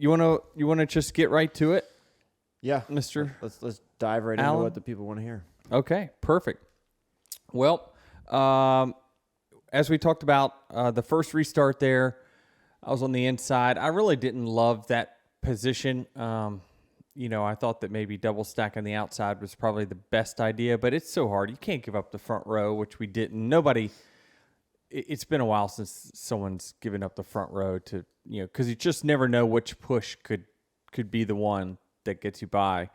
you wanna just get right to it? Yeah, Mr. Let's dive right Allen? into what the people want to hear. Okay, perfect. Well, as we talked about, the first restart there, I was on the inside. I really didn't love that position. I thought that maybe double stack on the outside was probably the best idea, but it's so hard. You can't give up the front row, which we didn't. It's been a while since someone's given up the front row to, because you just never know which push could be the one that gets you by.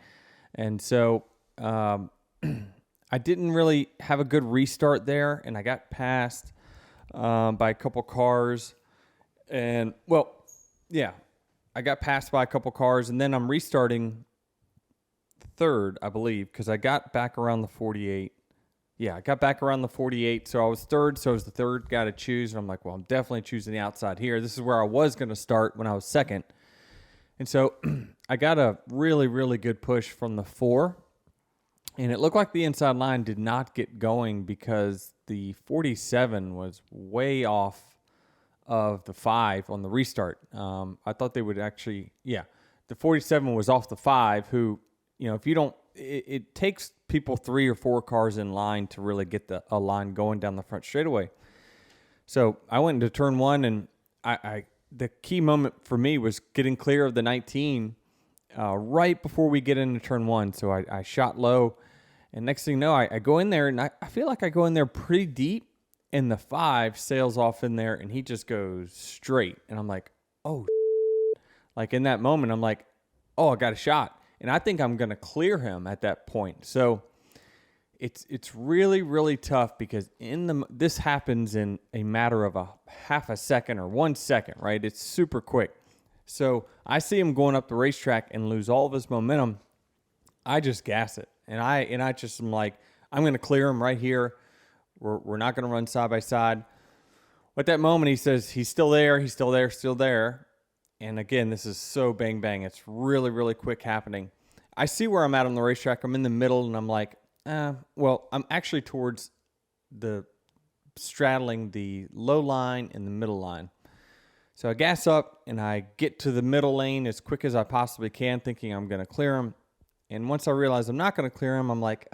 And so I didn't really have a good restart there, and I got passed by a couple cars. And, I got passed by a couple cars, and then I'm restarting third, I believe, because I got back around the 48. Yeah, I got back around the 48, so I was third, so I was the third guy to choose, and I'm like, well, I'm definitely choosing the outside here. This is where I was going to start when I was second. And so I got a really, really good push from the 4, and it looked like the inside line did not get going because the 47 was way off of the 5 on the restart. I thought they would actually, the 47 was off the 5, who, if you don't, it takes people 3 or 4 cars in line to really get a line going down the front straightaway. So I went into turn 1, and the key moment for me was getting clear of the 19 right before we get into turn 1. So I shot low, and next thing you know, I go in there, and I feel like I go in there pretty deep, and the 5 sails off in there, and he just goes straight. And I'm like, oh, like in that moment, I'm like, oh, I got a shot. And I think I'm going to clear him at that point. So it's really, really tough because this happens in a matter of a half a second or 1 second, right? It's super quick. So I see him going up the racetrack and lose all of his momentum. I just gas it. And I just am like, I'm going to clear him right here. We're not going to run side by side. At that moment, he says, he's still there, still there. And again, this is so bang, bang. It's really, really quick happening. I see where I'm at on the racetrack. I'm in the middle, and I'm like, I'm actually towards straddling the low line and the middle line. So I gas up, and I get to the middle lane as quick as I possibly can, thinking I'm going to clear him. And once I realize I'm not going to clear him, I'm like,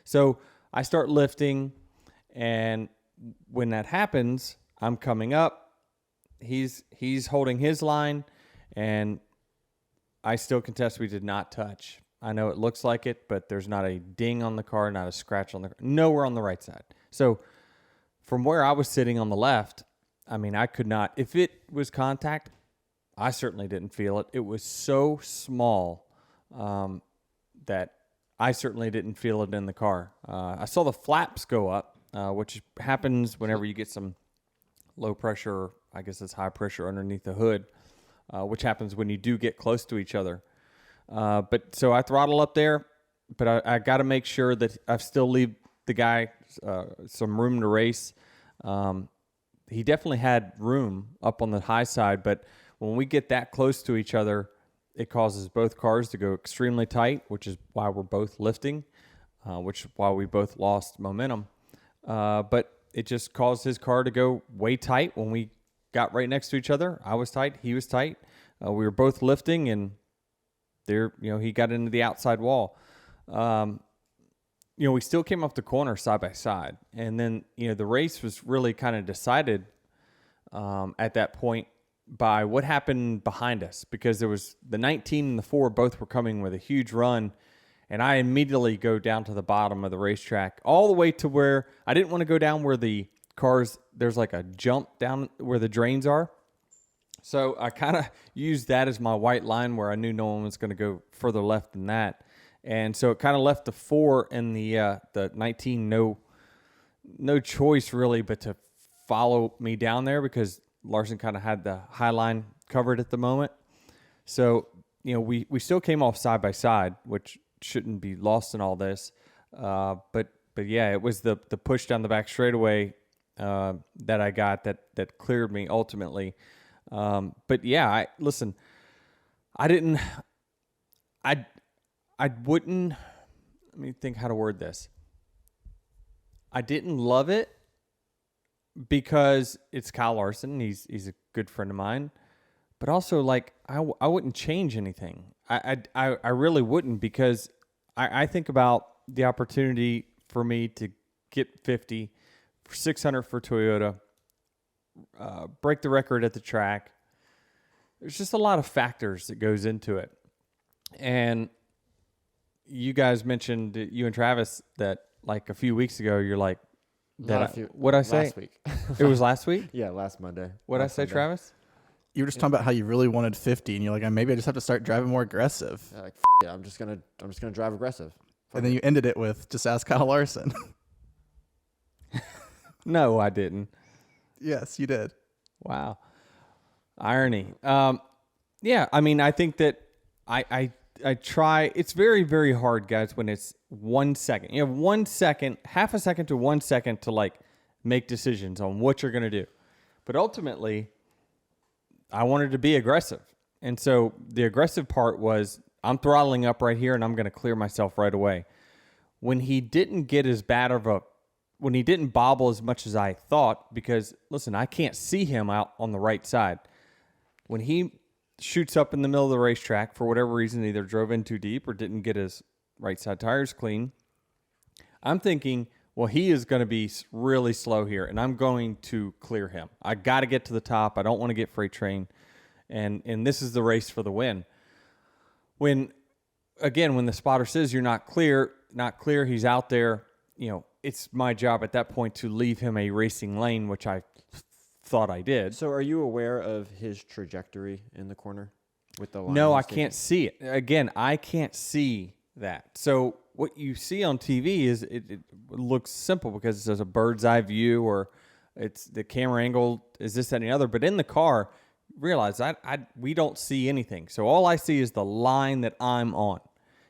So I start lifting, and when that happens, I'm coming up. He's holding his line, and I still contest we did not touch. I know it looks like it, but there's not a ding on the car, not a scratch on the car, nowhere on the right side. So from where I was sitting on the left, I mean, I could not. If it was contact, I certainly didn't feel it. It was so small that I certainly didn't feel it in the car. I saw the flaps go up, which happens whenever you get some low pressure, I guess it's high pressure underneath the hood, which happens when you do get close to each other. But so I throttle up there, but I got to make sure that I still leave the guy some room to race. He definitely had room up on the high side, but when we get that close to each other, it causes both cars to go extremely tight, which is why we're both lifting, which is why we both lost momentum. But it just caused his car to go way tight when we got right next to each other. I was tight, he was tight. We were both lifting, and there, he got into the outside wall. We still came off the corner side by side. And then, the race was really kind of decided at that point by what happened behind us, because there was the 19 and the 4 both were coming with a huge run. And I immediately go down to the bottom of the racetrack, all the way to where I didn't want to go down where the cars, there's like a jump down where the drains are. So I kind of used that as my white line where I knew no one was going to go further left than that. And so it kind of left the 4 and the 19 no choice really but to follow me down there, because Larson kind of had the high line covered at the moment. So, we still came off side by side, which shouldn't be lost in all this. But yeah, it was the push down the back straightaway that I got that cleared me ultimately. But yeah, I wouldn't, let me think how to word this. I didn't love it because it's Kyle Larson. He's a good friend of mine, but also like I wouldn't change anything. I really wouldn't, because I think about the opportunity for me to get 50 for 600 for Toyota, break the record at the track. There's just a lot of factors that goes into it. And you guys mentioned, you and Travis, that like a few weeks ago, you're like, what'd I say? Last week. It was last week? Yeah, last Monday. What'd I Last say, Sunday. Travis? You were just talking about how you really wanted 50, and you're like, maybe I just have to start driving more aggressive. Like, yeah, I'm just gonna drive aggressive. Fuck And then it. you ended it with, just ask Kyle Larson. No, I didn't. Yes, you did. Wow. Irony. Yeah, I mean, I think that I try. It's very, very hard, guys, when it's 1 second. You have 1 second, half a second to 1 second to like make decisions on what you're going to do. But ultimately, I wanted to be aggressive. And so the aggressive part was, I'm throttling up right here and I'm going to clear myself right away. When he didn't get as bad of a, when he didn't bobble as much as I thought, because listen, I can't see him out on the right side. When he shoots up in the middle of the racetrack, for whatever reason, either drove in too deep or didn't get his right side tires clean, I'm thinking, well, he is going to be really slow here, and I'm going to clear him. I got to get to the top. I don't want to get freight train, and this is the race for the win. When the spotter says you're not clear, he's out there, it's my job at that point to leave him a racing lane, which I thought I did. So are you aware of his trajectory in the corner with the line? No, I he's taking? can't see it. Again, I can't see that. So what you see on TV is it looks simple because it says a bird's eye view, or it's the camera angle is this, that, and the other. But in the car, realize we don't see anything. So all I see is the line that I'm on,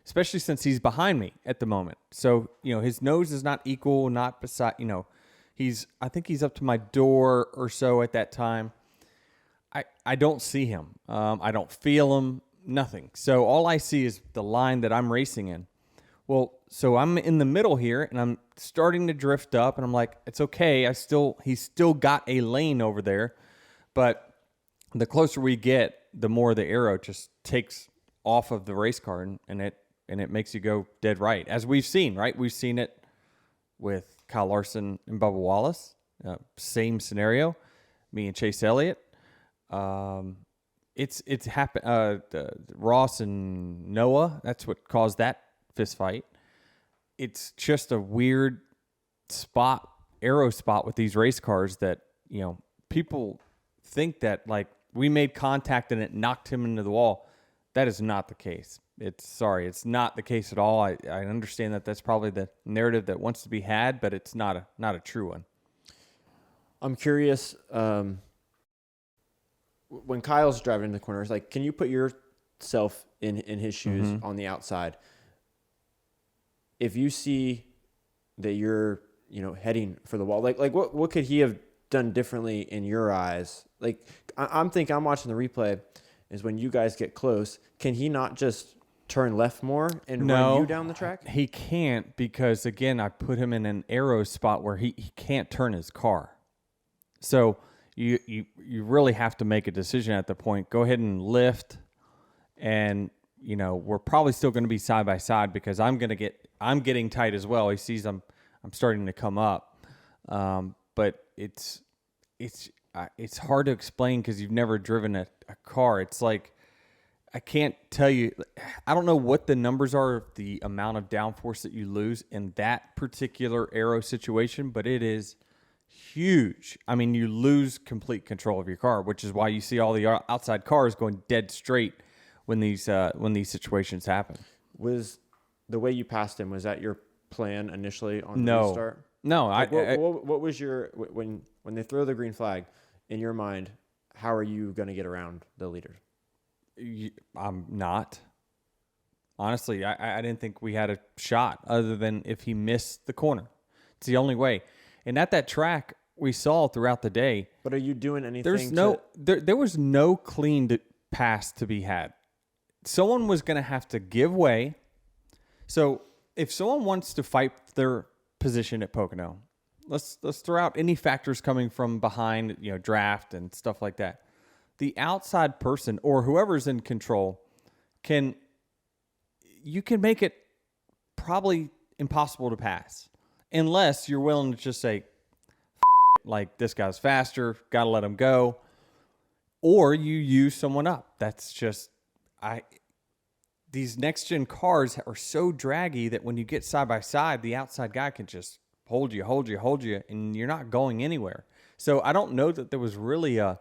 especially since he's behind me at the moment. So, his nose is not equal, not beside, I think he's up to my door or so at that time. I don't see him. I don't feel him, nothing. So all I see is the line that I'm racing in. Well, so I'm in the middle here and I'm starting to drift up and I'm like, it's okay. He's still got a lane over there. But the closer we get, the more the arrow just takes off of the race car and it makes you go dead right. As we've seen, right? We've seen it with Kyle Larson and Bubba Wallace. Same scenario. Me and Chase Elliott. It's happened. Ross and Noah. That's what caused that fist fight. It's just a weird arrow spot with these race cars that people think that like we made contact and it knocked him into the wall. That is not the case. It's not the case at all. I understand that that's probably the narrative that wants to be had, but it's not a true one. I'm curious. When Kyle's driving in the corner, it's like, can you put yourself in his shoes on the outside? If you see that you're heading for the wall, like what could he have done differently in your eyes? Like I'm watching the replay. Is when you guys get close, can he not just turn left more and run you down the track? He can't, because again, I put him in an arrow spot where he can't turn his car. So you really have to make a decision at the point. Go ahead and lift, and we're probably still going to be side by side because I'm getting tight as well. He sees I'm starting to come up, but it's hard to explain because you've never driven a car. It's like, I can't tell you. I don't know what the numbers are of the amount of downforce that you lose in that particular aero situation, but it is huge. I mean, you lose complete control of your car, which is why you see all the outside cars going dead straight when these situations happen. Was the way you passed him, was that your plan initially on the restart? No. Like, what was your when they throw the green flag in your mind? How are you going to get around the leader? I'm not. Honestly, I didn't think we had a shot other than if he missed the corner. It's the only way. And at that track, we saw throughout the day. But are you doing anything? There was no clean pass to be had. Someone was going to have to give way. So if someone wants to fight their position at Pocono, let's throw out any factors coming from behind, draft and stuff like that. the outside person or whoever's in control you can make it probably impossible to pass unless you're willing to just say, like, this guy's faster, got to let him go, or you use someone up. That's just, these next gen cars are so draggy that when you get side by side, the outside guy can just hold you, and you're not going anywhere. So I don't know that there was really I'm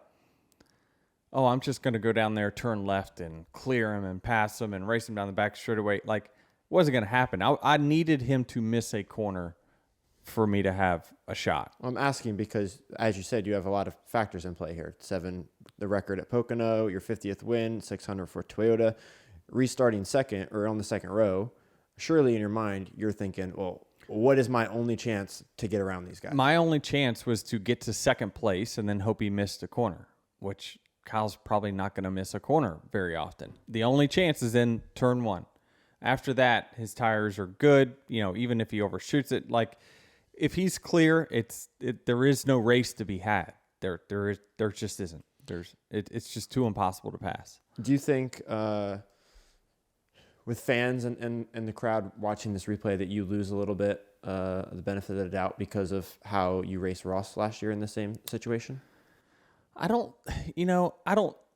just going to go down there, turn left, and clear him and pass him and race him down the back straightaway. Like, wasn't going to happen. I needed him to miss a corner for me to have a shot. I'm asking because, as you said, you have a lot of factors in play here. 7, the record at Pocono, your 50th win, 600 for Toyota, restarting second or on the second row. Surely in your mind, you're thinking, well, what is my only chance to get around these guys? My only chance was to get to second place and then hope he missed a corner, which Kyle's probably not going to miss a corner very often. The only chance is in turn 1. After that, his tires are good. Even if he overshoots it, like, if he's clear, there is no race to be had. There just isn't. It's just too impossible to pass. Do you think with fans and the crowd watching this replay that you lose a little bit the benefit of the doubt because of how you raced Ross last year in the same situation? I don't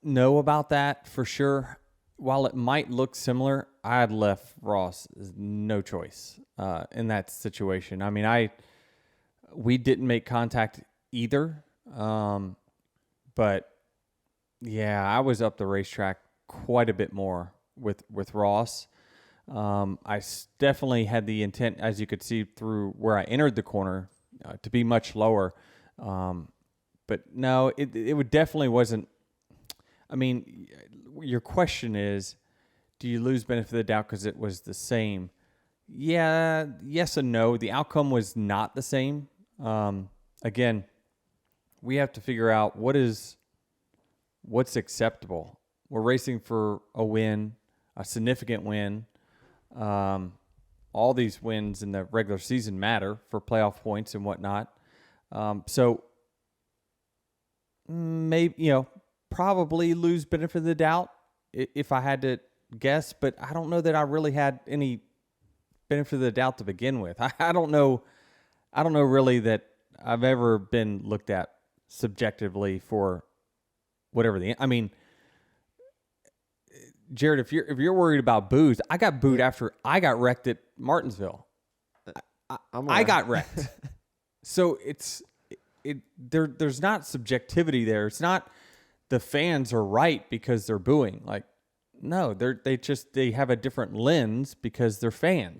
know about that for sure. While it might look similar, I had left Ross no choice in that situation. I mean, we didn't make contact either. But yeah, I was up the racetrack quite a bit more with Ross. I definitely had the intent, as you could see through where I entered the corner, to be much lower. But no, it definitely wasn't. I mean, your question is, do you lose benefit of the doubt because it was the same? Yeah, yes and no. The outcome was not the same. Again, we have to figure out what's acceptable. We're racing for a win, a significant win. All these wins in the regular season matter for playoff points and whatnot. So maybe, probably lose benefit of the doubt if I had to guess, but I don't know that I really had any benefit of the doubt to begin with. I don't know really that I've ever been looked at subjectively for whatever I mean, Jared, if you're worried about boos, I got booed after I got wrecked at Martinsville. I got wrecked. So there's not subjectivity there. It's not the fans are right because they're booing. Like, no, they have a different lens because they're fans.